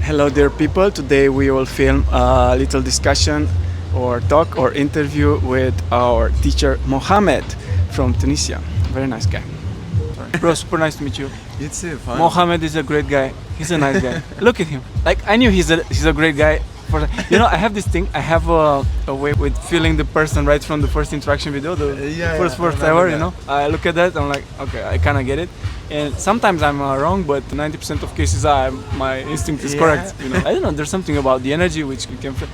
Hello dear people, today we will film a little discussion or talk or interview with our teacher Mohamed from Tunisia. Very nice guy. Sorry. Bro, super nice to meet you. You too, fine. Mohamed is a great guy. He's a nice guy. Look at him. Like I knew he's a great guy. I have this thing. I have a way with feeling the person right from the first interaction video, the first ever. You know, I look at that. I'm like, okay, I kind of get it. And sometimes I'm wrong, but 90% of cases, my instinct is correct. You know, I don't know. There's something about the energy which you can feel.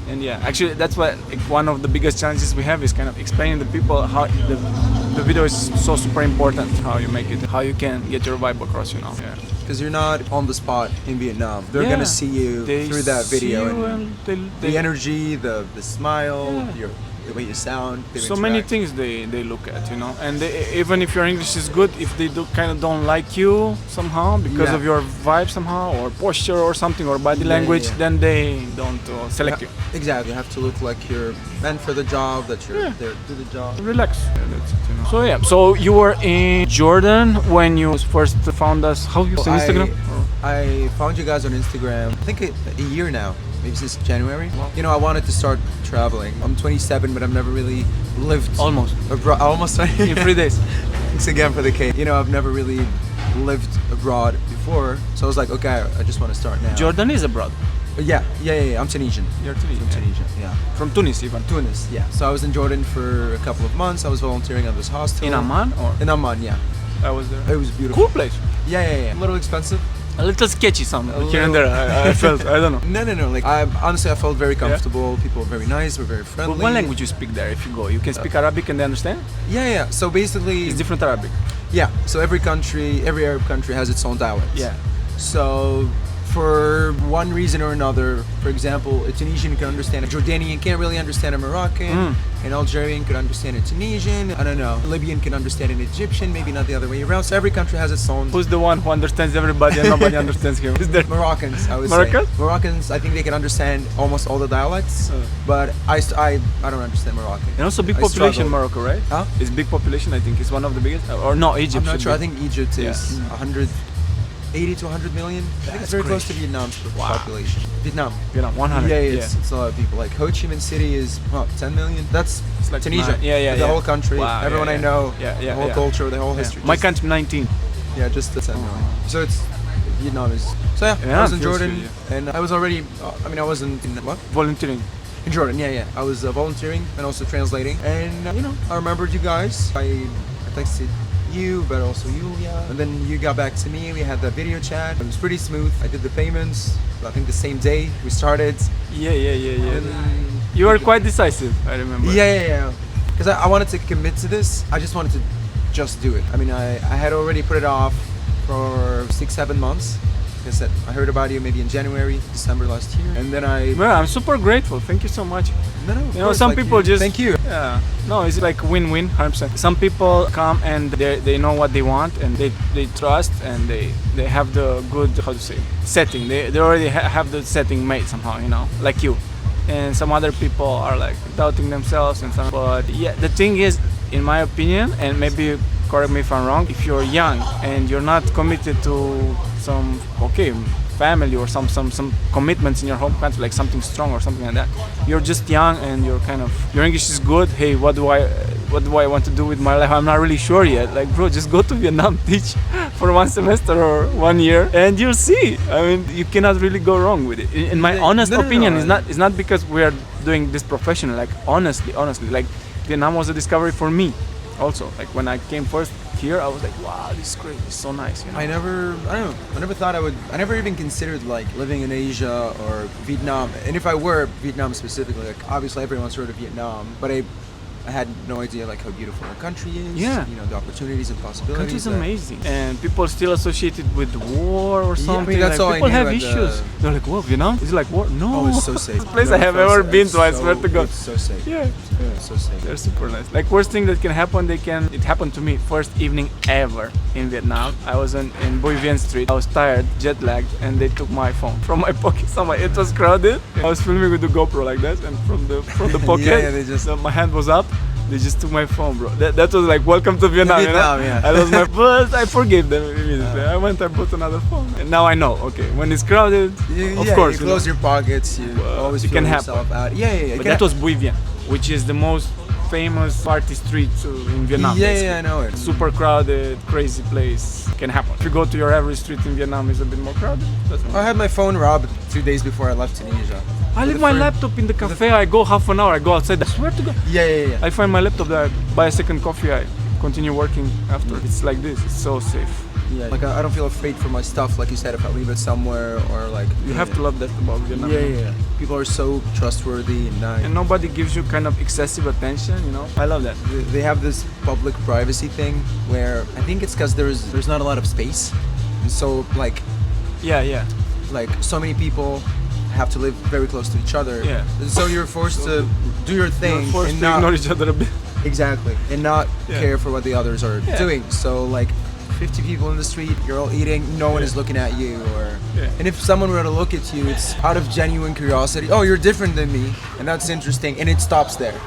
And yeah, actually, that's what one of the biggest challenges we have is kind of explaining to people how the video is so super important. How you make it, how you can get your vibe across. You know. Yeah. Because you're not on the spot in Vietnam. They're gonna see you through that video, and the energy, the smile, the way you sound. So many things they look at, you know. And even if your English is good, if they don't like you somehow because of your vibe somehow, or posture or something, or body language, then they don't select you. Exactly. You have to look like you're meant for the job, that you're there to do the job. Relax. Yeah, that's it, you know. So yeah. So you were in Jordan when you first found us. How you on Instagram? I found you guys on Instagram. I think a year now. Maybe since January. You know, I wanted to start traveling. I'm 27, but I've never really lived almost abroad. Almost in 3 days. Thanks again for the cake. You know, I've never really lived abroad before, so I was like, okay, I just want to start now. Jordan is abroad. Yeah. I'm Tunisian. You're Tunisian. From Tunisia. Yeah. From Tunis even. Tunis. Yeah. So I was in Jordan for a couple of months. I was volunteering at this hostel. In Amman or? In Amman, yeah. I was there. It was beautiful. Cool place. Yeah. A little expensive. A little sketchy here and there. I felt. I don't know. No. Like honestly, I felt very comfortable. People were very nice. Were very friendly. But what language you speak there? If you go, you can speak Arabic and they understand. Yeah. So basically, it's different Arabic. Yeah. So every Arab country has its own dialect. Yeah. So for one reason or another, for example, a Tunisian can understand a Jordanian, can't really understand a Moroccan. An Algerian could understand a Tunisian. I don't know. A Libyan can understand an Egyptian, maybe not the other way around. So every country has its own. Who's the one who understands everybody and nobody understands him? Is there Moroccans? I would Moroccans? say. Moroccans, I think they can understand almost all the dialects, but I don't understand Moroccan. And also big population in Morocco, right? Huh? It's big population. I think it's one of the biggest. Or no, Egypt. I'm not sure. I think Egypt is 180 to 100 million. I think it's very close to Vietnam's population. Vietnam, 100. Yeah, it's a lot of people. Like Ho Chi Minh City is 10 million. That's like Tunisia. The whole country. Wow, everyone I know. The whole culture, the whole history. My country 19. Yeah, just the 10 million. So it's Vietnam is. So I was in Jordan, and I was already. I was in what? Volunteering. In Jordan, yeah. I was volunteering and also translating, and I remembered you guys. I texted you, but also Julia, and then you got back to me. We had that video chat. It was pretty smooth. I did the payments. I think the same day we started. Yeah. You were quite decisive, I remember. Yeah. Because I wanted to commit to this. I just wanted to just do it. I had already put it off for 6-7 months. Like I said, I heard about you maybe in January, December last year, and then I'm super grateful. Thank you so much. No. Some people just. Thank you. Yeah. No, it's like win-win, 100%. Some people come and they know what they want and they trust and they have the good setting. They already have the setting made somehow, like you. And some other people are like doubting themselves and some. But yeah, the thing is, in my opinion, and maybe correct me if I'm wrong, if you're young and you're not committed to some family or some commitments in your home country, like something strong or something like that, you're just young and your English is good. Hey, what do I want to do with my life? I'm not really sure yet. Like, bro, just go to Vietnam, teach for 1 semester or 1 year, and you'll see. You cannot really go wrong with it. In my honest opinion, it's not because we are doing this professionally. Like honestly, like Vietnam was a discovery for me. Also, like when I came first here, I was like, wow, this is great, it's so nice. I never thought I never even considered like living in Asia or Vietnam. And if I were Vietnam specifically, like obviously everyone's heard of Vietnam, but I had no idea like how beautiful our country is. Yeah. The opportunities and possibilities. The country is amazing. And people still associate it with war or something. That's all people I knew have issues. They're like, what, Vietnam? Is it like war? No. Oh, it's so safe. This place I have ever been to, I swear to God. It's so safe. Yeah. So safe. They're super nice. Like worst thing that can happen, it happened to me first evening ever in Vietnam. I was in Bui Vien Street. I was tired, jet lagged, and they took my phone from my pocket. It was crowded. I was filming with the GoPro like that, and from the pocket, they just my hand was up. They just took my phone, bro. That was like, welcome to Vietnam, you know? Vietnam, yeah. I lost my but I forgave them immediately. I went, I bought another phone. And now I know, okay, when it's crowded, of course. You close your pockets, you always it feel can yourself out. Yeah. But that was Bui Vien, which is the most famous party street in Vietnam. Yeah, I know it. Super crowded, crazy place. Can happen. If you go to your average street in Vietnam, it's a bit more crowded. I had my phone robbed 2 days before I left Tunisia. I leave my laptop in the cafe. I go half an hour. I go outside. I swear to God. Yeah. I find my laptop there. I buy a second coffee. I continue working after. It's like this. It's so safe. Yeah. Like I don't feel afraid for my stuff. Like you said, if I leave it somewhere or like. You have to love that about Vietnam. Yeah. People are so trustworthy and nice. And nobody gives you kind of excessive attention. You know. I love that. They have this public privacy thing where I think it's because there's not a lot of space, and so like. Yeah. Like so many people have to live very close to each other. Yeah. And so you're forced to do your thing You're forced and to not ignore each other a bit. exactly and not care for what the others are doing. So like 50 people in the street, you're all eating, no one is looking at you and if someone were to look at you, it's out of genuine curiosity. Oh, you're different than me, and that's interesting, and it stops there.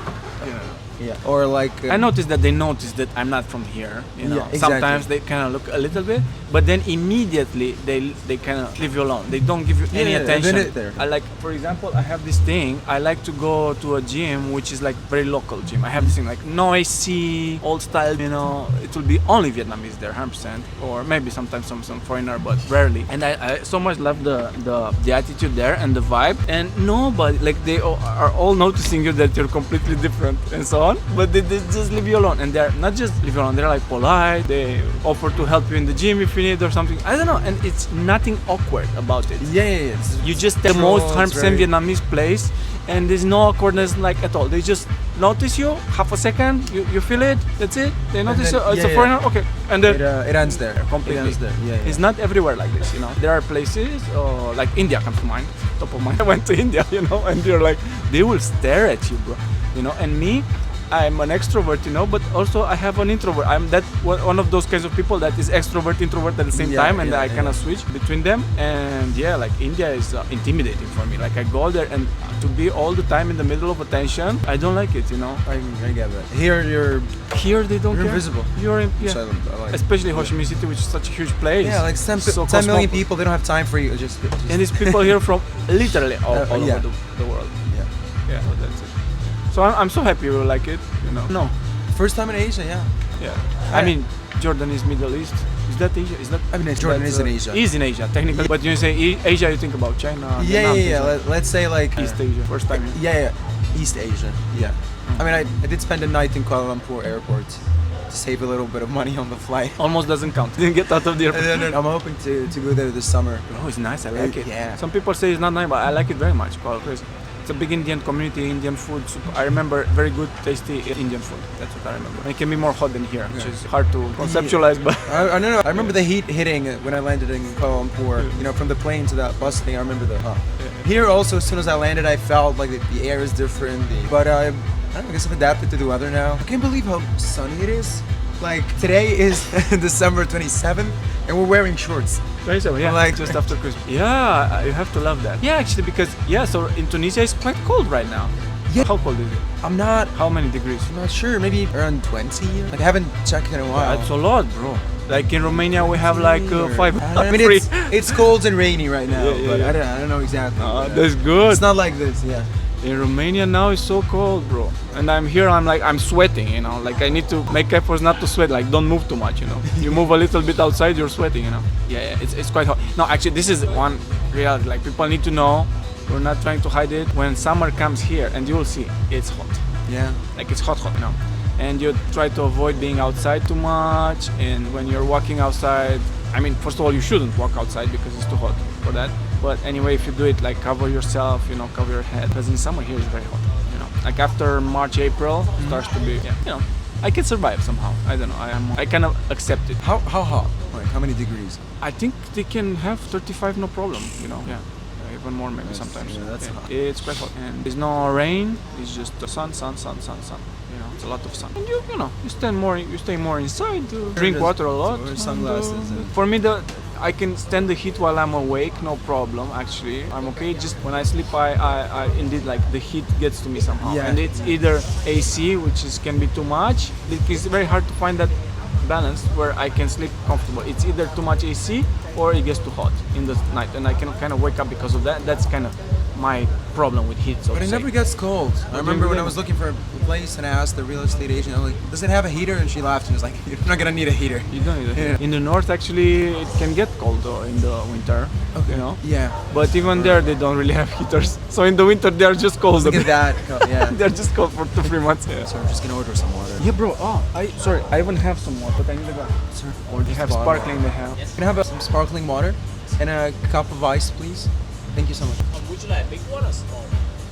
Yeah. Or like I noticed that they notice that I'm not from here. You know, exactly. Sometimes they kind of look a little bit, but then immediately they kind of leave you alone. They don't give you any attention. I like, for example, I have this thing. I like to go to a gym which is like very local gym. I have this thing like noisy, old style. You know, it will be only Vietnamese there, 100%, or maybe sometimes some foreigner, but rarely. And I so much love the attitude there and the vibe. And nobody like they are all noticing you that you're completely different and so on. But they just leave you alone, and they're not just leave you alone. They're like polite. They offer to help you in the gym if you need or something. I don't know, and it's nothing awkward about it. Yeah. You just the most 100% Vietnamese place, and there's no awkwardness like at all. They just notice you, half a second, you feel it. That's it. They notice you. It's a foreigner, okay, and then it ends there. Completely. It ends there. Yeah. It's not everywhere like this, you know. There are places, like India comes to mind, top of mind. I went to India, you know, and they're like, they will stare at you, bro, you know. And me, I'm an extrovert, you know, but also I have an introvert. I'm that one of those kinds of people that is extrovert, introvert at the same time, and I kind of switch between them. And like India is intimidating for me. Like I go there and to be all the time in the middle of attention, I don't like it, you know. I get that. Here they don't care. Invisible. You're in, I like. Especially Ho Chi Minh City, which is such a huge place. Yeah, like 10 million people. They don't have time for you. Just and these people here from literally all over the world. Yeah, so that's it. So I'm so happy you like it, you know. No. First time in Asia, Yeah. I mean, Jordan is Middle East. Is that Asia? Is that? I mean, Jordan is in Asia. Is in Asia, technically. But you say Asia, you think about China. Yeah. Let's say like East Asia. First time. Yeah. East Asia. Yeah. I mean, I did spend a night in Kuala Lumpur airport to save a little bit of money on the flight. Almost doesn't count. Didn't get out of the airport. I'm hoping to go there this summer. Oh, it's nice. I like it. Yeah. Some people say it's not nice, but I like it very much. Kuala Lumpur. It's a big Indian community, Indian food. I remember very good, tasty Indian food. That's what I remember. And it can be more hot than here, which is hard to conceptualize. But I don't know. I remember the heat hitting when I landed in Kuala Lumpur. You know, from the plane to that bus thing. I remember the. Here also, as soon as I landed, I felt like the air is different. But I guess I've adapted to the weather now. I can't believe how sunny it is. Like today is December 27th, and we're wearing shorts. 27, yeah, like just after Christmas. Yeah, you have to love that. Yeah, actually, because so in Tunisia it's quite cold right now. Yeah. How cold is it? I'm not. How many degrees? I'm not sure. Maybe around 20. Like I haven't checked in a while. Yeah, it's a lot, bro. Like in Romania we have like 5. I mean, it's cold and rainy right now, but I don't know exactly. That's good. It's not like this, yeah. In Romania now it's so cold, bro. And I'm here, I'm sweating, you know. Like I need to make efforts not to sweat. Like don't move too much, you know. You move a little bit outside, you're sweating, you know. Yeah, it's quite hot. No, actually, this is one reality. Like people need to know. We're not trying to hide it. When summer comes here, and you will see, it's hot. Yeah. Like it's hot, you know. And you try to avoid being outside too much. And when you're walking outside, I mean, first of all, you shouldn't walk outside because it's too hot for that. But anyway, if you do it, like cover yourself, you know, cover your head. Because in summer here it's very hot, you know. Like after March, April, starts to be, you know, I can survive somehow. I don't know. I kind of accept it. How hot? Like how many degrees? I think they can have 35, no problem, you know. Yeah. Even more maybe sometimes. Yeah, that's hot. It's quite hot. And there's no rain. It's just the sun. You know, it's a lot of sun. And you know, you stay more inside. Drink water a lot. Wear sunglasses. For me, I can stand the heat while I'm awake, no problem. Actually, I'm okay. Just when I sleep, I indeed like the heat gets to me somehow, Yeah. and it's either AC, which can be too much. It's very hard to find that balance where I can sleep comfortable. It's either too much AC or it gets too hot in the night, and I can kind of wake up because of that. That's kind of my problem with heat. So But to it say. never gets cold. I remember when I was looking for a place and I asked the real estate agent, I was like, does it have a heater? And she laughed and was like, you're not gonna need a heater. You don't need a heater. Yeah. In the north, actually, it can get cold though in the winter. You know. Yeah. But even there, they don't really have heaters. So in the winter, they are just cold. Look at that. Yeah. They're just cold for 2-3 months. Yeah. So I'm just gonna order some water. Yeah, bro. Oh, sorry. I even have some more, but I need a glass. Sir, Or they have sparkling. They have. Can I have some sparkling water and a cup of ice, please? Thank you so much. Would you like big one or small?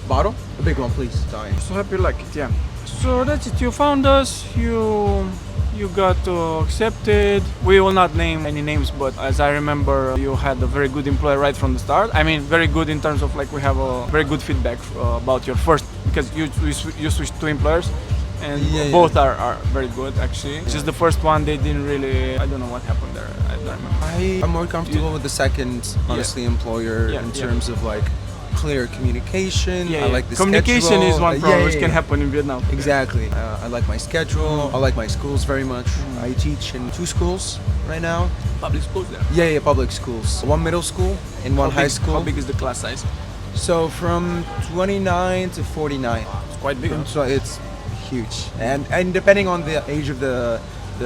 Bottle? A big one, please. Sorry. So happy you like it. Yeah. So that's it. You found us. You got accepted. We will not name any names, but as I remember, you had a very good employer right from the start. I mean, very good in terms of like we have a very good feedback about your first, because you switched to employers, and both are very good actually. Just the first one, they didn't really. I don't know what happened there. I don't remember. I'm more comfortable with the second, honestly, employer in terms of like clear communication. I like the communication schedule. is one problem which can happen in Vietnam. Exactly. I like my schedule. I like my schools very much. I teach in 2 schools right now. Public schools there. Yeah, public schools. 1 middle school and 1 high school. How big is the class size? So from 29 to 49. It's quite big. So it's huge. And depending on the age of the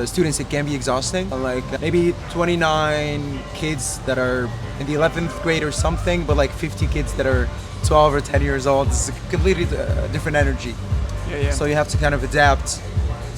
students, it can be exhausting. Like maybe 29 kids that are in the 11th grade or something, but like 50 kids that are 12 or 10 years old. It's a completely different energy. Yeah. So you have to kind of adapt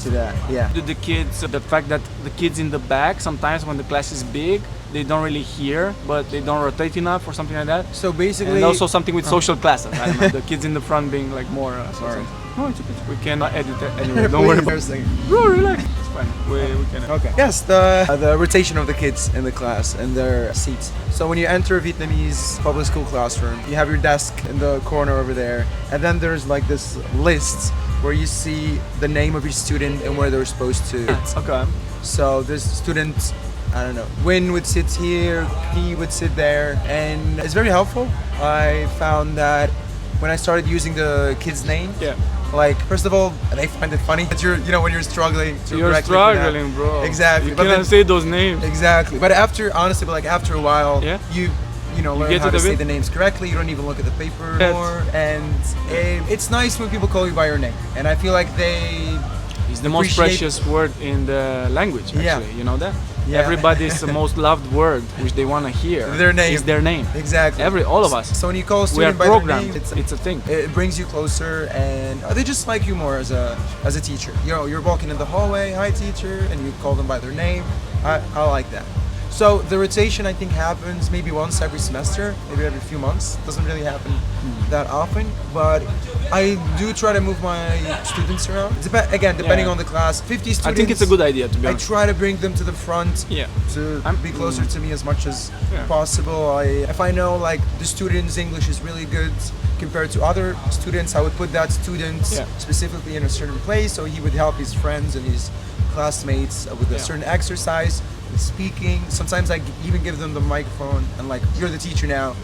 to that. Yeah. The kids, the fact that the kids in the back, sometimes when the class is big, they don't really hear, but they don't rotate enough or something like that. So basically, and also something with social classes. I remember the kids in the front being like more. Sorry. No, it's okay. We can edit it anyway. Don't worry about it. Bro, relax. It's fine. We can. Okay. Yes, the rotation of the kids in the class and their seats. So when you enter a Vietnamese public school classroom, you have your desk in the corner over there, and then there's like this list where you see the name of each student and where they're supposed to sit. Okay. So this student, I don't know, Win would sit here, he would sit there, and it's very helpful. I found that when I started using the kid's name, like first of all, they find it funny that when you're struggling to correctly struggling, bro. Exactly. You cannot say those names. Exactly. But after a while, you learn how to say the names correctly. You don't even look at the paper anymore, and it's nice when people call you by your name. And I feel like it's the most precious word in the language. Actually, you know that. Yeah. Everybody's most loved word, which they want to hear, is their name. Exactly. All of us. So when you call a student by their name, it's a thing. It brings you closer, and they just like you more as a teacher. You're walking in the hallway, hi teacher, and you call them by their name. I like that. So the rotation, I think, happens maybe once every semester, maybe every few months. It doesn't really happen that often, but I do try to move my students around. Depending on the class. 50 students. I think it's a good idea, to be honest. I try to bring them to the front to be closer to me as much as possible. If I know like the student's English is really good compared to other students, I would put that student specifically in a certain place so he would help his friends and his classmates with a certain exercise. Speaking. Sometimes I even give them the microphone and like, you're the teacher now.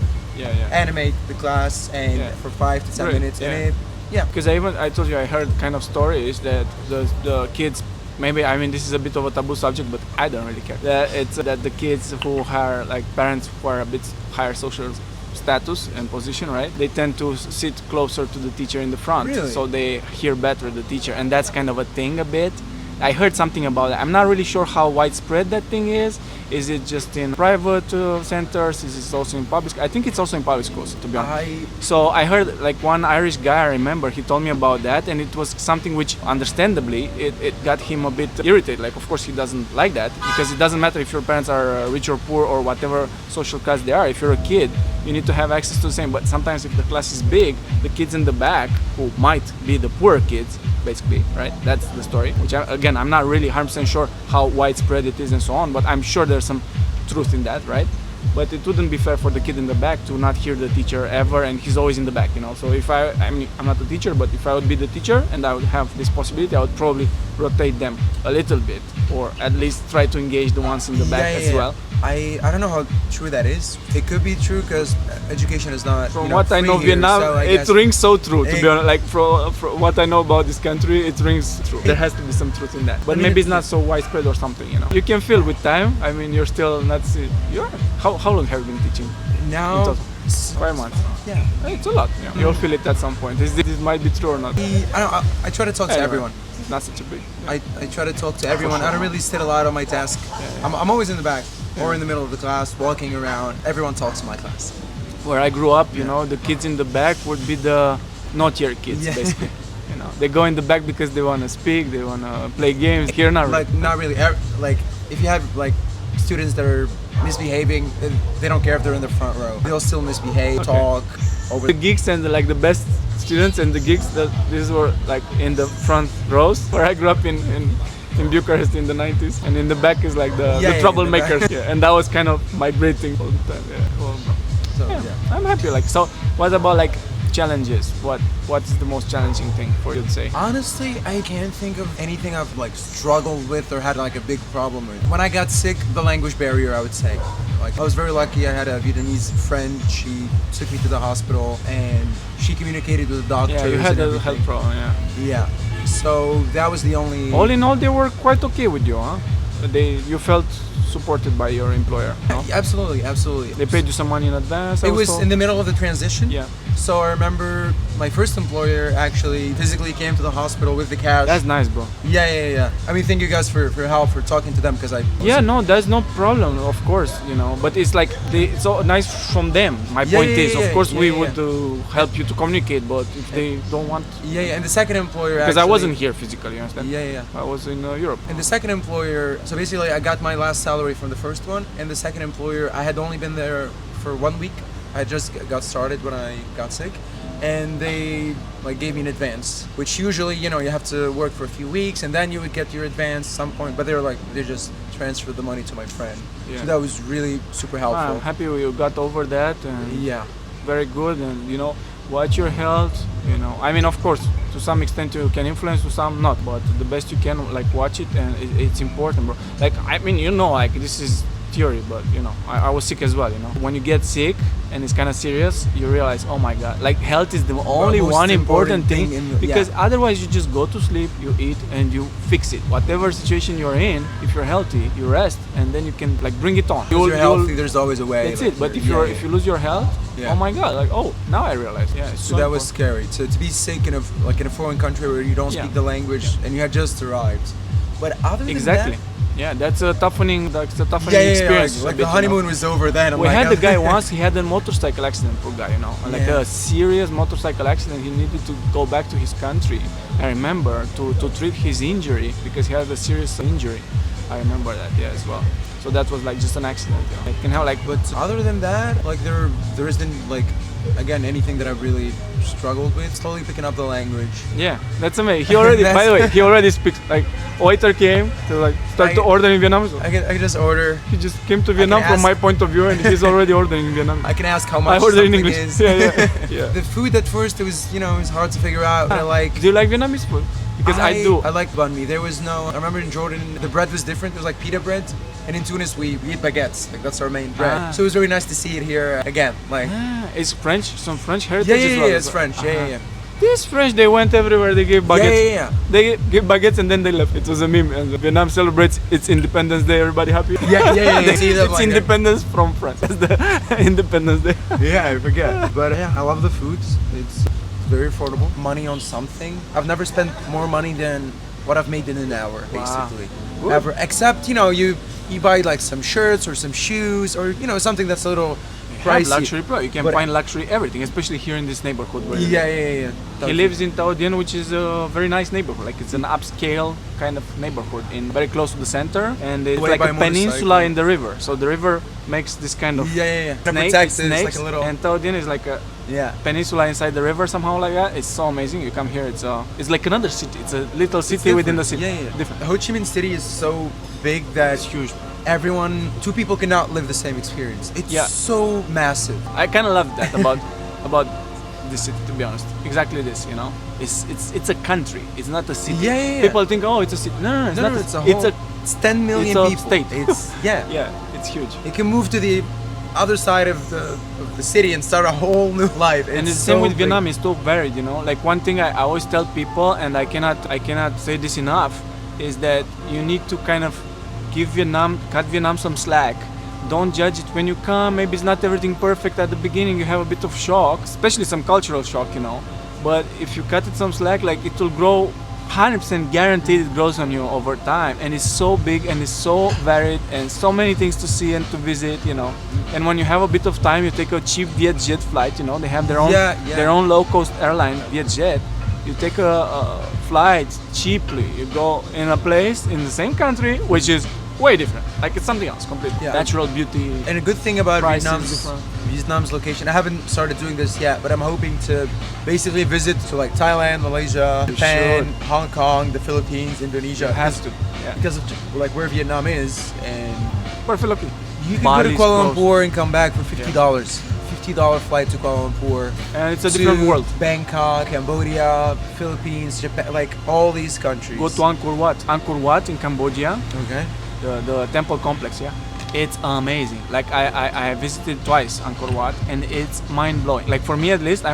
Animate the class and for 5 to 10 minutes. And because I told you I heard kind of stories that the kids, maybe this is a bit of a taboo subject, but I don't really care. That the kids who are like parents who are a bit higher social status and position, right? They tend to sit closer to the teacher in the front, so they hear better the teacher, and that's kind of a thing a bit. I heard something about it. I'm not really sure how widespread that thing is. Is it just in private centers? Is it also in public? I think it's also in public schools, to be honest. So I heard like one Irish guy, I remember, he told me about that, and it was something which, understandably, it got him a bit irritated. Like, of course, he doesn't like that, because it doesn't matter if your parents are rich or poor or whatever social class they are. If you're a kid, you need to have access to the same. But sometimes if the class is big, the kids in the back, who might be the poor kids, basically, right? That's the story, which again, I'm not really 100% sure how widespread it is and so on, but I'm sure there's some truth in that, right? But it wouldn't be fair for the kid in the back to not hear the teacher ever, and he's always in the back, So if I'm not a teacher, but if I would be the teacher and I would have this possibility, I would probably rotate them a little bit, or at least try to engage the ones in the back as well. I don't know how true that is. It could be true because education is not. From you know, what I free know, here, Vietnam, so I it guess- rings so true. To be Eh. honest, like from what I know about this country, it rings true. There has to be some truth in that, but I mean, maybe it's- it's not so widespread or something. You know, you can feel with time. I mean, you're still not. You're how long have you been teaching? In Now. total? 5 months. Yeah. It's a lot. Yeah. You'll feel it at some point. This might be true or not. I try to talk to Anyway, everyone. It's not such a big. I try to talk to everyone. I don't really sit a lot on my desk. I'm always in the back or in the middle of the class, walking around. Everyone talks in my class. Where I grew up, you know, the kids in the back would be the naughtier kids, Yeah. basically. You know, they go in the back because they want to speak, they want to play games. Here, not really. Like not really. Like if you have like students that are misbehaving, they don't care if they're in the front row. They'll still misbehave, Okay. talk over. The geeks and the best students and the geeks, that these were like in the front rows where I grew up in Bucharest in the 90s, and in the back is like the Yeah, troublemakers. Yeah, and that was kind of migrating all the time. Yeah. Well, So yeah, yeah. I'm happy. Like, so what about like challenges? What's the most challenging thing for you to say? Honestly, I can't think of anything I've like struggled with or had like a big problem with. When I got sick, the language barrier, I would say. Like I was very lucky. I had a Vietnamese friend. She took me to the hospital and she communicated with the doctors. Yeah, you had and a everything. health problem. Yeah. Yeah. So that was the only. All in all, they were quite okay with you, huh? You felt supported by your employer. No? Absolutely, absolutely. They paid you some money in advance. I It was told? in the middle of the transition. Yeah. So I remember my first employer actually physically came to the hospital with the cash. That's nice, bro. Yeah. I mean, thank you guys for help, for talking to them because I. Yeah, no, that's no problem, of course, you know. But it's like it's so nice from them. My point is, of course, we would help you to communicate, but if they don't want, Yeah, and the second employer. because I actually- wasn't here physically, you understand? Yeah. I was in Europe. And the second employer, so basically I got my last salary from the first one, and the second employer, I had only been there for 1 week. I just got started when I got sick, and they like gave me an advance, which usually, you know, you have to work for a few weeks and then you would get your advance some point, but they were like, they just transferred the money to my friend. Yeah. So that was really super I'm helpful. happy you got over that, and Yeah. very good. And you know, watch your health. You know, I mean, of course, to some extent you can influence, to some not, but the best you can, like, watch it, and it's important, bro. Like, I mean, you know, like, this is theory, but you know, I was sick as well. You know, when you get sick and it's kind of serious, you realize, oh my god, like, health is the only most one important thing, in your- because yeah. otherwise you just go to sleep, you eat, and you fix it. Whatever situation you're in, if you're healthy, you rest, and then you can like bring it on. If you're healthy, there's always a way. That's like, it. But if yeah. if you lose your health, Yeah. oh my god, like, oh, now I realize. Yeah, it's So that was scary. To be sick in a foreign country where you don't Yeah. speak the language and you had just arrived. But other than exactly. that, Yeah, that's a toughening. That's a toughening experience. like a bit, the you know. honeymoon was over then. I'm We like, had the guy once. He had a motorcycle accident. Poor guy, you know, like Yeah. a serious motorcycle accident. He needed to go back to his country. I remember to treat his injury because he had a serious injury. I remember that, yeah, as well. So that was like just an accident. You know. It can have like, But other than that, like there isn't like again anything that I've really struggled with. Slowly picking up the language. yeah, that's amazing. He already, by the way, he already speaks. Like, waiter came to like start to order in Vietnam. So I can just order. he just came to Vietnam from ask- my point of view, and he's already ordering in Vietnam. I can ask how much I order in something English. is. Yeah. The food at first it was it was hard to figure out. But I like. Do you like Vietnamese food? Because I do. I like banh mi. There was no. I remember in Jordan the bread was different. It was like pita bread, and in Tunis we eat baguettes. Like that's our main bread. Ah. So it was very nice to see it here again. Like It's French, some French heritage yeah, as well. it's French. Yeah. These French, they went everywhere. They gave baguettes. Yeah. They gave baguettes and then they left. It was a meme. And Vietnam celebrates its Independence Day. Everybody happy? Yeah. See them It's like independence from France. That's the Independence Day. Yeah, I forget. But yeah, I love the foods. It's very affordable. Money on something. I've never spent more money than what I've made in an hour, basically. Good. Ever. Except, you buy like some shirts or some shoes or, something that's a little Have pricey. luxury, bro. You can But- find luxury everything, especially here in this neighborhood. Where Yeah. he lives in Tao Dien, which is a very nice neighborhood. Like, it's an upscale kind of neighborhood, very close to the center, and it's Way like by a peninsula motorcycle. in the river. So the river makes this kind of Yeah. snake, Protected, it's snakes, like a little. and Tao Dien is like a Yeah. peninsula inside the river somehow like that. It's so amazing. You come here, it's like another city. It's a little city within the city. Yeah. Different. Ho Chi Minh City is so big that It's huge. two people cannot live the same experience. It's Yeah. so massive. I kind of love that about this city, to be honest. Exactly this, you know. It's a country. It's not a city. Yeah. People think, oh, it's a city. No, it's not. It's a it's whole. It's 10 million it's a people. state. It's yeah. Yeah, It's huge. You can move to the other side of the city and start a whole new life. And it's the same with Vietnam. It's so varied, you know. Like one thing I always tell people, and I cannot say this enough, is that you need to kind of cut Vietnam some slack. Don't judge it when you come. Maybe it's not everything perfect at the beginning. You have a bit of shock, especially some cultural shock, you know. But if you cut it some slack, like it will grow. 100% guaranteed it grows on you over time, and it's so big and it's so varied and so many things to see and to visit, you know. And when you have a bit of time, you take a cheap Vietjet flight, you know. They have their own low-cost airline, Vietjet. You take a flight cheaply. You go in a place in the same country, which is way different. Like it's something else completely. Yeah. Natural beauty. And a good thing about Vietnam's location, I haven't started doing this yet, but I'm hoping to basically visit to like Thailand, Malaysia, Japan, Hong Kong, the Philippines, Indonesia. It has to. Yeah. Because of like where Vietnam is, and perfect looking. You can go to Kuala Lumpur and come back for $50. $50 flight to Kuala Lumpur. And it's a different world. Bangkok, Cambodia, Philippines, Japan, like all these countries. Go to Angkor Wat. Angkor Wat in Cambodia. Okay. The temple complex, yeah. It's amazing. Like I visited twice Angkor Wat, and it's mind blowing. Like for me at least, I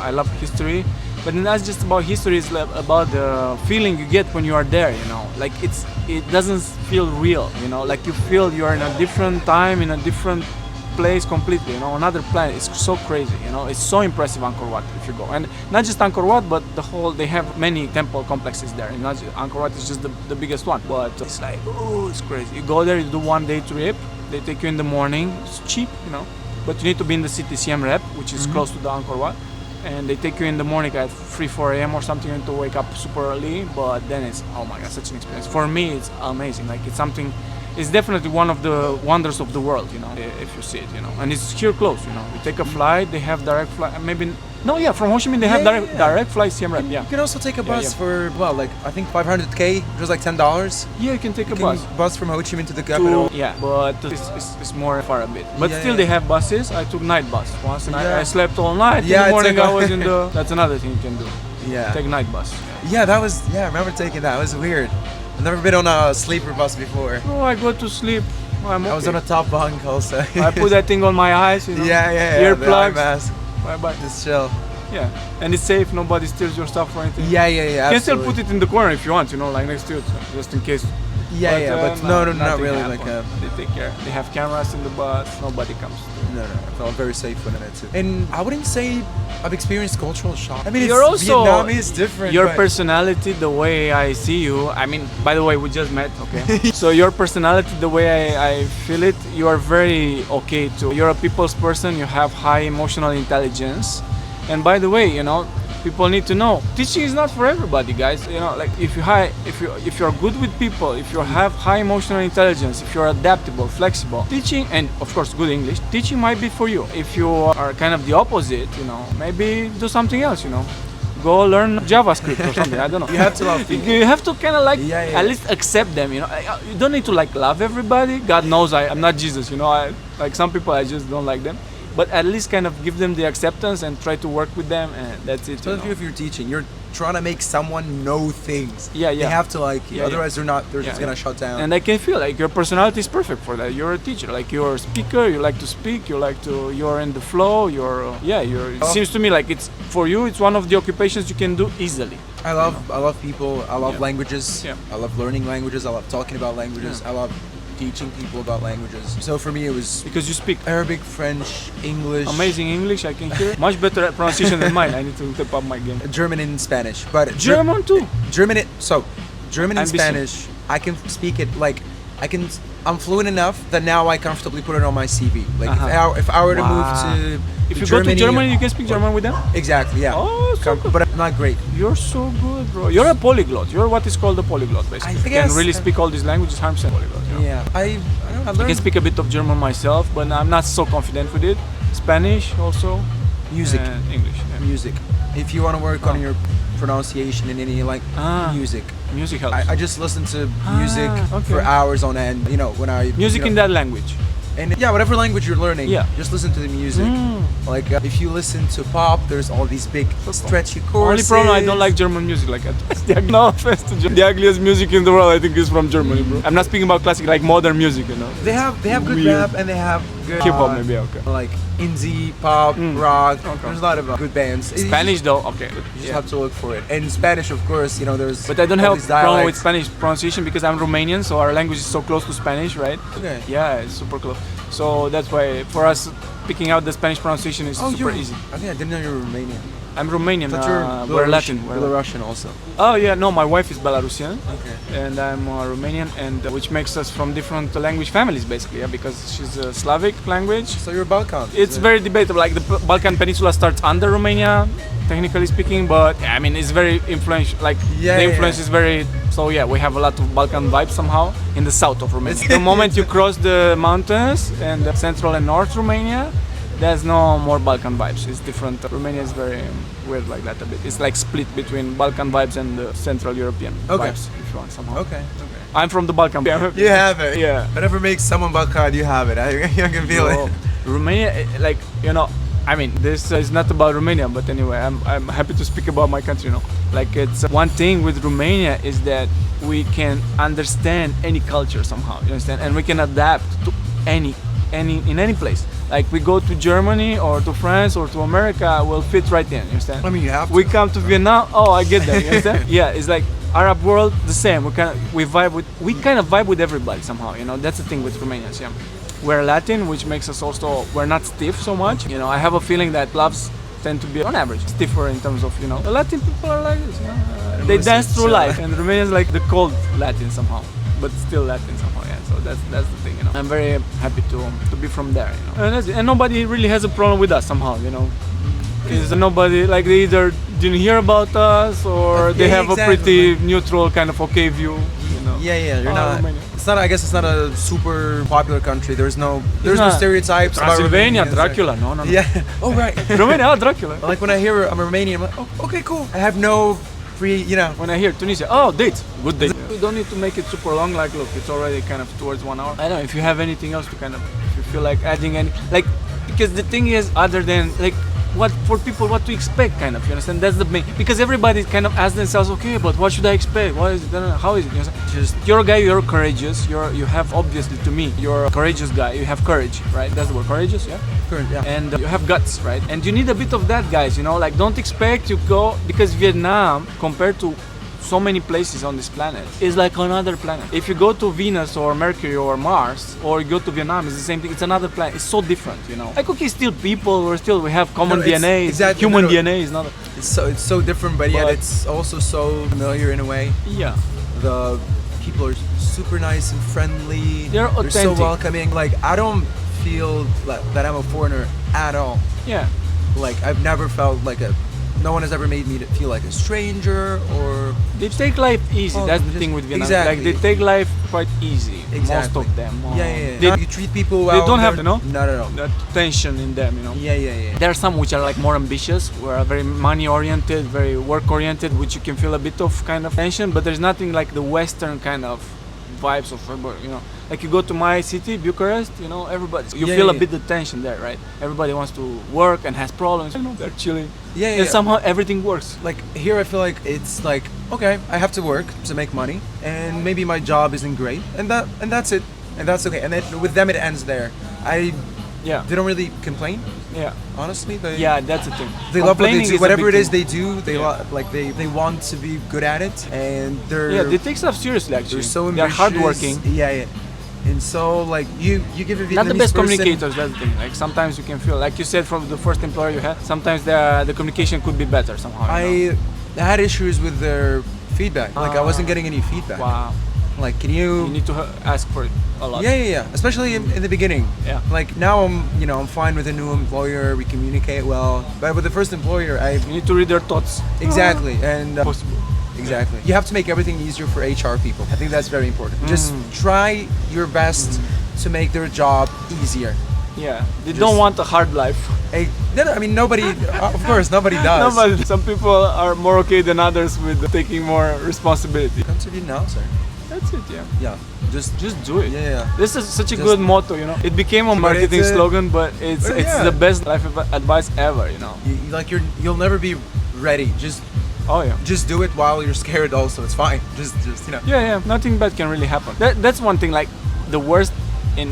love history, but not just about history. It's about the feeling you get when you are there. You know, like it doesn't feel real. You know, like you feel you are in a different time, in a different place completely, you know, another planet. It's so crazy, you know. It's so impressive, Angkor Wat, if you go. And not just Angkor Wat, but they have many temple complexes there. And not just, Angkor Wat is just the biggest one, but it's like, oh, it's crazy. You go there, you do 1 day trip, they take you in the morning, it's cheap, you know, but you need to be in the city Siem Reap, which is close to the Angkor Wat, and they take you in the morning at 4 a.m. or something. You need to wake up super early, but then it's, oh my god, such an experience. For me, it's amazing. Like it's something. It's definitely one of the wonders of the world, you know, if you see it, you know. And it's here close, you know. You take a flight, they have direct flight, from Ho Chi Minh they have direct flight Siem Reap, You can also take a bus for, well, like, I think 500K, just like $10. Yeah, you can take a bus from Ho Chi Minh to the capital. But it's more far a bit. But still they have buses. I took night bus once, and I slept all night. In the morning I was in the, that's another thing you can do. Yeah. Take night bus. I remember taking that. It was weird. I've never been on a sleeper bus before. Oh, I go to sleep. I was on a top bunk also. I put that thing on my eyes, you know. Earplugs. Mask. Bye. Just chill. Yeah, and it's safe. Nobody steals your stuff or anything. Yeah. You can still put it in the corner if you want, you know, like next to it, just in case. But no, not really. Like they take care. They have cameras in the bus. Nobody comes. No. I felt very safe when I met too. And I wouldn't say I've experienced cultural shock. I mean, Vietnam is different. Your personality, the way I see you. I mean, by the way, we just met. Okay. So your personality, the way I feel it, you are very okay too. You're a people's person. You have high emotional intelligence. And by the way, you know, people need to know teaching is not for everybody, guys. You know, like if you're good with people, if you have high emotional intelligence, if you're adaptable, flexible, teaching, and of course good English, teaching might be for you. If you are kind of the opposite, you know, maybe do something else, you know. Go learn JavaScript or something. I don't know. You have to love people. You have to kind of like at least accept them. You know, you don't need to like love everybody. God knows I'm not Jesus. You know, like some people I just don't like them. But at least kind of give them the acceptance and try to work with them, and that's it. Especially if you're teaching, you're trying to make someone know things. Yeah. They have to like you. Otherwise, they're just gonna shut down. And I can feel like your personality is perfect for that. You're a teacher. Like you're a speaker. You like to speak. You're in the flow. It seems to me like it's for you. It's one of the occupations you can do easily. I love people. I love languages. Yeah. I love learning languages. I love talking about languages. I love teaching people about languages. So for me it was because you speak Arabic, French, English. Amazing English, I can hear. Much better pronunciation than mine. I need to step up my game. German and Spanish, but German too. German and Spanish. I can speak it like I'm fluent enough that now I comfortably put it on my CV. Like if I were to move to if you go to Germany, you can speak German with them? Exactly, yeah. Oh, so good. But I'm not great. You're so good, bro. You're a polyglot. You're what is called a polyglot, basically. You can really speak all these languages, 100% polyglot. You know? Yeah. I can speak a bit of German myself, but I'm not so confident with it. Spanish also. Music. And English. Yeah. Music. If you want to work on your pronunciation in any music. Music helps. I just listen to music for hours on end. You know, when I... Music in that language. And yeah, whatever language you're learning, Yeah. just listen to the music. Like if you listen to pop, there's all these big stretchy Only choruses. problem, I don't like German music like that. No offense to German. The ugliest music in the world, I think, is from Germany, bro. I'm not speaking about classic, like modern music, you know. They have good Weird. rap and they have good Hip hop, maybe, okay. like indie pop, rock. Okay. There's a lot of good bands. Spanish, though, okay. You just have to look for it. And Spanish, of course, you know, there's. But I don't all have these problem with dialects. Spanish pronunciation because I'm Romanian, so our language is so close to Spanish, right? Okay. Yeah, it's super close. So that's why for us, picking out the Spanish pronunciation is super you're easy. I think I didn't know you were Romanian. I'm Romanian. But you're We're Latin. We're Belarusian also. Oh yeah, no, my wife is Belarusian, Okay. and I'm Romanian, and which makes us from different language families basically, yeah, because she's a Slavic language. So you're Balkan. It's very debatable. Like the Balkan Peninsula starts under Romania, technically speaking, but yeah, I mean it's very influential. Like the influence is very. So yeah, we have a lot of Balkan vibes somehow in the south of Romania. The moment you cross the mountains and central and north Romania, there's no more Balkan vibes. It's different. Romania is very weird like that a bit. It's like split between Balkan vibes and the Central European vibes, if you want somehow. Okay. I'm from the Balkan. You have it. Yeah. Whatever makes someone Balkan, you have it. I can feel So, it. Romania, like, you know, I mean, this is not about Romania, but anyway, I'm happy to speak about my country, you know. Like, it's one thing with Romania is that we can understand any culture somehow, you understand? And we can adapt to in any place. Like, we go to Germany or to France or to America, we'll fit right in, you understand? I mean, you have to. We come to Vietnam, oh, I get that, you understand? Yeah, it's like Arab world, the same. We kind of vibe with everybody somehow, you know. That's the thing with Romanians, yeah. We're Latin, which makes us also, we're not stiff so much. You know, I have a feeling that Slavs tend to be, on average, stiffer in terms of, you know, the Latin people are like this, you know. They dance through life, and Romanians like the cold Latin somehow, but still Latin somehow, yeah. So that's the thing, you know. I'm very happy to be from there, you know. And nobody really has a problem with us somehow, you know. Is nobody, like, they either didn't hear about us or they have a pretty neutral kind of okay view, you know. Yeah, you're not. Romania. It's not. I guess it's not a super popular country. There's no stereotypes about Transylvania, Romanians. Dracula, no. Yeah. Oh right. Romania, Dracula. Like when I hear I'm a Romanian, I'm like, oh, okay, cool. I have no free, you know. When I hear Tunisia, oh, dates, good date. You don't need to make it super long. Like, look, it's already kind of towards 1 hour. I don't know if you have anything else to kind of, if you feel like adding any, like, because the thing is, other than like, what for people, what to expect, kind of, you understand? That's the main, because everybody kind of asks themselves, okay, but what should I expect? What is it? How is it? You understand? Just, you're a guy, you're courageous. You have, obviously, to me, you're a courageous guy. You have courage, right? That's the word, courageous, yeah. Courage, yeah. And you have guts, right? And you need a bit of that, guys. You know, like, don't expect you go, because Vietnam, compared to so many places on this planet, is like another planet. If you go to Venus or Mercury or Mars, or you go to Vietnam, it's the same thing. It's another planet. It's so different, you know. Like, okay, still people, we have common DNA. Exactly. Human DNA is not. It's so different, but yet it's also so familiar in a way. Yeah. The people are super nice and friendly. They're so authentic. welcoming. Like I don't feel that I'm a foreigner at all. Yeah. Like I've never felt like no one has ever made me feel like a stranger or. They take life easy. Oh, That's the thing with Vietnam. exactly. Like, they take life quite easy. Exactly. Most of them. Yeah. You treat people well. They don't have to, no? Not at all. That tension in them, you know. Yeah. There are some which are like more ambitious, who are very money oriented, very work oriented, which you can feel a bit of kind of tension, but there's nothing like the Western kind of vibes of, you know. Like, you go to my city, Bucharest, you know, you feel a bit the tension there, right? Everybody wants to work and has problems, you know, they're chilling. Yeah. And somehow everything works. Like here I feel like it's like, okay, I have to work to make money and maybe my job isn't great and that's it. And that's okay. And then with them it ends there. They don't really complain. Yeah. Honestly, That's the thing. They love what they do. Whatever it is thing. they do, they want to be good at it, and they take stuff seriously. Actually, they're so ambitious. They're hardworking. Yeah. And so like you give a Vietnamese not the best person, communicators. That's the thing. Like, sometimes you can feel, like you said, from the first employer you had, sometimes the communication could be better somehow. I had issues with their feedback. Like I wasn't getting any feedback. Wow. Like, can you need to ask for it a lot. Yeah. Especially in the beginning. Yeah. Like now I'm fine with a new employer. We communicate well. But with the first employer, you need to read their thoughts. Exactly. And possible. Exactly. You have to make everything easier for HR people. I think that's very important. Just try your best to make their job easier. Yeah, they don't want a hard life. I mean, nobody, of course, nobody does. Some people are more okay than others with taking more responsibility. Come to Vietnam, sir. That's it, yeah. Yeah, Just do it. yeah. This is such a Just- good motto, you know. It became a But marketing it's a- slogan, but it's yeah. the best life advice ever, you know. Like you'll never be ready. Oh yeah. Just do it while you're scared. Also, it's fine. Just you know. Yeah, nothing bad can really happen. That's one thing. Like the worst in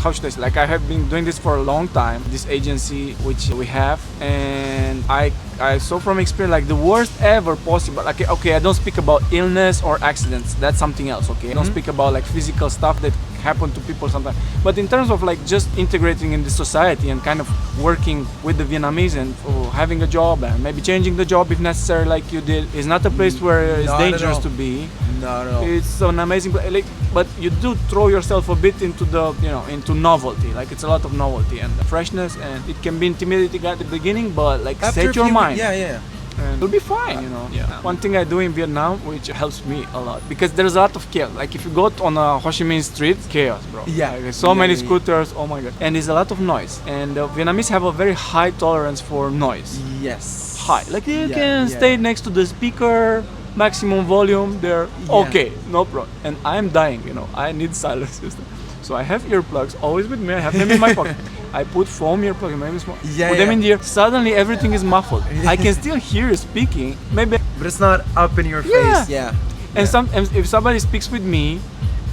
how should I say? Like I have been doing this for a long time. This agency which we have, and I saw from experience like the worst ever possible. Like okay, I don't speak about illness or accidents. That's something else. Okay, I don't speak about like physical stuff that happen to people sometimes. But in terms of like just integrating in the society and kind of working with the Vietnamese and having a job and maybe changing the job if necessary, like you did, is not a place where it's Not at dangerous all. to be. Not at all. It's an amazing place. Like, but you do throw yourself a bit into the, you know, into novelty. Like it's a lot of novelty and freshness, and it can be intimidating at the beginning, but like After set a your few- mind. Yeah. And you'll be fine, you know. One thing I do in Vietnam, which helps me a lot, because there's a lot of chaos. Like if you go on a Ho Chi Minh street, chaos, bro. Yeah. Like, there's so Yeah, many yeah. scooters. Oh my god. And there's a lot of noise. And Vietnamese have a very high tolerance for noise. Yes. High. Like you Yeah, can yeah. stay next to the speaker, maximum volume. They're Yeah. okay, no problem. And I'm dying, you know. I need silence system. So I have earplugs always with me. I have them in my pocket. I put foam earplugs, maybe small. Yeah, put them yeah. in the ear. Suddenly everything is muffled. I can still hear you speaking. Maybe. But it's not up in your Yeah. face. Yeah. And sometimes if somebody speaks with me,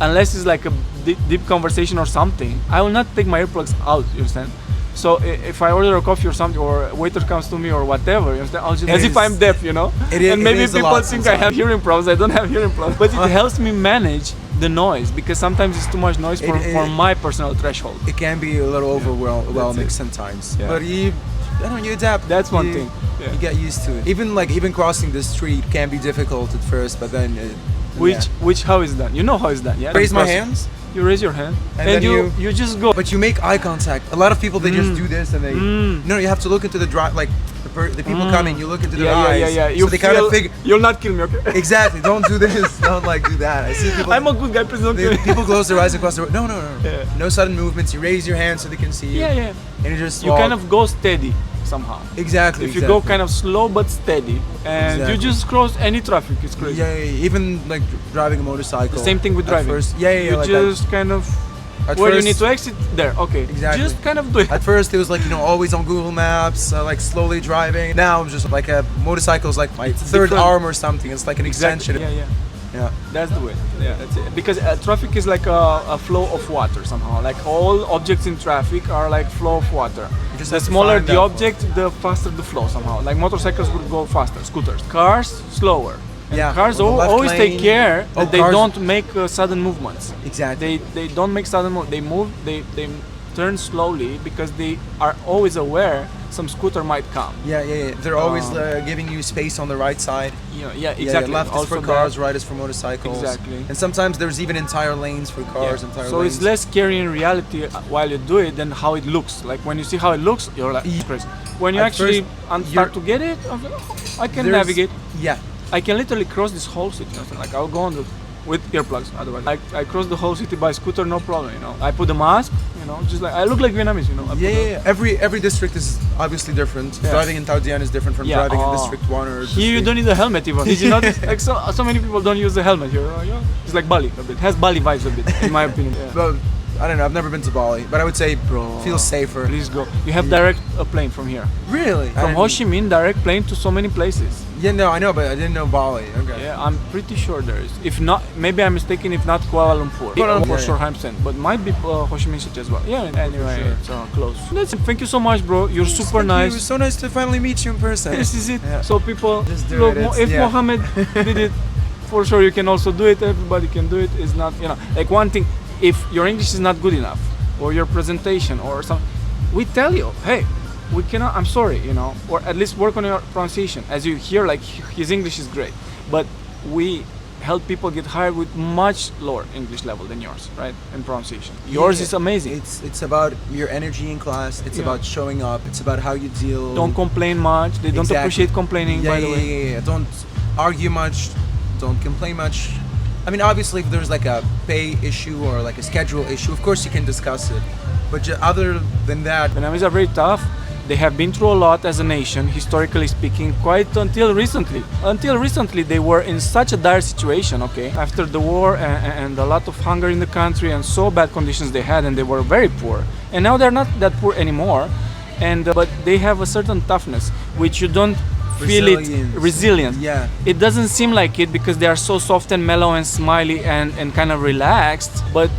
unless it's like a deep conversation or something, I will not take my earplugs out. You understand? So if I order a coffee or something, or a waiter comes to me or whatever, you understand? I'll just as if I'm deaf, you know. It is- and maybe it is a people lot think I sometimes. have hearing problems. I don't have hearing problems, but it helps me manage the noise because sometimes it's too much noise for my personal threshold. It can be a little overwhelming it. sometimes. Yeah. But you adapt. That's one You- thing. Yeah. You get used to it. Even crossing the street can be difficult at first, but then Which how is done? You know how it's done, yeah? raise my Because hands. You raise your hand And and, then you just go. But you make eye contact. A lot of people they just do this and they no. You have to look into the like the people coming. You look into their eyes. Yeah. So they kind of figure. You'll not kill me, okay? Exactly. Don't do this. Don't like do that. I see people. I'm a good guy, please don't kill me. People close their eyes and cross their. No. Yeah. No sudden movements. You raise your hand so they can see you. Yeah. And you just You walk. kind of go steady somehow. Exactly. If you go kind of slow but steady, and you Exactly. just cross any traffic, it's crazy. Yeah. Even like driving a motorcycle. The same thing with At driving. First, You like just kind of At where you first- need to exit there. Okay. Exactly. Just kind of do it. At first, it was like always on Google Maps, like slowly driving. Now I'm just like a motorcycle's like my third different. arm or something. It's like an extension. Yeah. Yeah. That's the way. Yeah, that's it. Because traffic is like a flow of water somehow. Like all objects in traffic are like flow of water. just The have to smaller find the that object, the faster the flow somehow. Like motorcycles would go faster, scooters. Cars slower. And Yeah, cars on the left always take lane. care Oh, that they cars- don't make sudden movements. Exactly. They don't make sudden move. They move. They turn slowly because they are always aware some scooter might come. Yeah. They're always giving you space on the right side. Yeah, exactly. Left is Also for that. cars, right is for motorcycles. Exactly. And sometimes there's even entire lanes for cars, entire So lanes. it's less scary in reality while you do it than how it looks. Like when you see how it looks, you're like, Yeah. crazy. When you At actually first, start to get it, I'm like, oh, I can There's- navigate. Yeah. I can literally cross this whole city. Like I'll go on with earplugs. Otherwise, I cross the whole city by scooter, no problem. You know, I put the mask. You know, just like I look like Vietnamese. You know. I put Yeah. Every district is obviously different. Yeah. Driving in Tao Dien is different from Yeah, driving in oh. District 1 or Here you don't need a helmet even. Did you notice? Like so many people don't use the helmet here. It's like Bali a bit. It has Bali vibes a bit, in my opinion. Yeah. But I don't know. I've never been to Bali, but I would say feel safer. Please go. You have direct a plane from here. Really? From Ho Chi Minh, direct plane to so many places. Yeah, no, I know, but I didn't know Bali. Okay. Yeah, I'm pretty sure there is. If not, maybe I'm mistaken. If not, Kuala Lumpur. Kuala Lumpur, For yeah. sure, 100%. But might be Ho Chi Minh City as well. Yeah. Anyway, sure. it's close. That's it. Thank you so much, bro. You're super Thank you. nice. It was so nice to finally meet you in person. This is it. Yeah. So people, Just do look, it, it's- if yeah. Mohamed did it, for sure you can also do it. Everybody can do it. It's not, like one thing. If your English is not good enough, or your presentation, or something, we tell you, hey, we cannot. I'm sorry, or at least work on your pronunciation. As you hear, like his English is great, but we help people get hired with much lower English level than yours, right? In pronunciation, yours is amazing. It's about your energy in class. It's Yeah. about showing up. It's about how you deal. Don't complain much. They don't Exactly. appreciate complaining, by the way. Yeah. Don't argue much. Don't complain much. I mean, obviously, if there's like a pay issue or like a schedule issue, of course you can discuss it. But other than that, Vietnamese are very tough, They have been through a lot as a nation, historically speaking, quite until recently. Until recently, they were in such a dire situation, okay? After the war and a lot of hunger in the country and so bad conditions they had, and they were very poor. And now they're not that poor anymore, but they have a certain toughness, which you don't feel it. Resilient. Yeah. It doesn't seem like it because they are so soft and mellow and smiley and kind of relaxed, but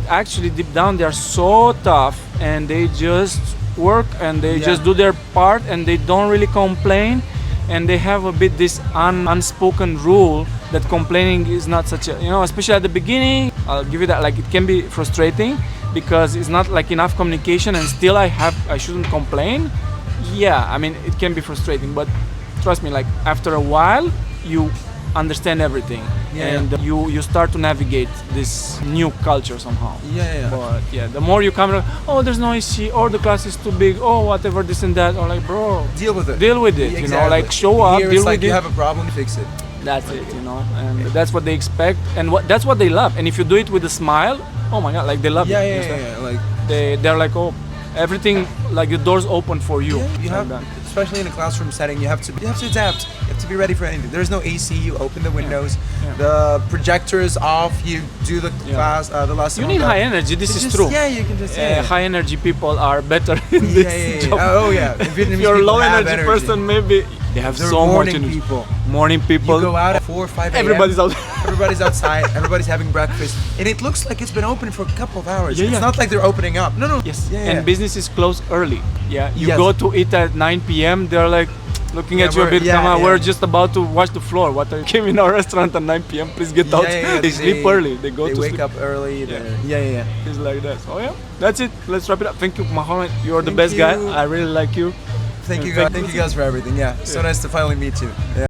actually deep down they are so tough, and they just work and they just do their part, and they don't really complain, and they have a bit this unspoken rule that complaining is not such a, especially at the beginning, I'll give you that, like, it can be frustrating because it's not like enough communication, and still I shouldn't complain. Yeah, I mean, it can be frustrating, but trust me, like, after a while you understand everything, and you start to navigate this new culture somehow. But the more you come, oh, there's noisy, or the class is too big, or whatever, this and that, or like, bro, deal with it. Exactly. Like, show up, Here deal it's like with you it. have a problem, fix it. That's it, and that's what they expect, and that's what they love. And if you do it with a smile, oh my God, like, they love it. Like, they're like, oh, everything, like, the doors open for you. You have, especially in a classroom setting, you have to adapt. You have to be ready for anything. There's no AC. You open the windows. The projector is off. You do the class, the lesson. You need high energy. This is true. Yeah, you can just. High energy people are better in this job. Oh yeah. If you're a low energy person, maybe they have so much energy. Morning people. You go out at 4 or 5 a.m. Everybody's out. Everybody's outside. Everybody's having breakfast, and it looks like it's been open for a couple of hours. It's not like they're opening up. No. Yes. And businesses close early. Yeah. You go to eat at 9 p.m. They're like looking at you a bit. Come on, we're just about to wash the floor. What are you came in our restaurant at 9 p.m. Please get out. They sleep early. They go to sleep. They wake up early. It's like that. So that's it. Let's wrap it up. Thank you, Mohamed. You're the best guy. I really like you. Thank you guys for everything. So nice to finally meet you.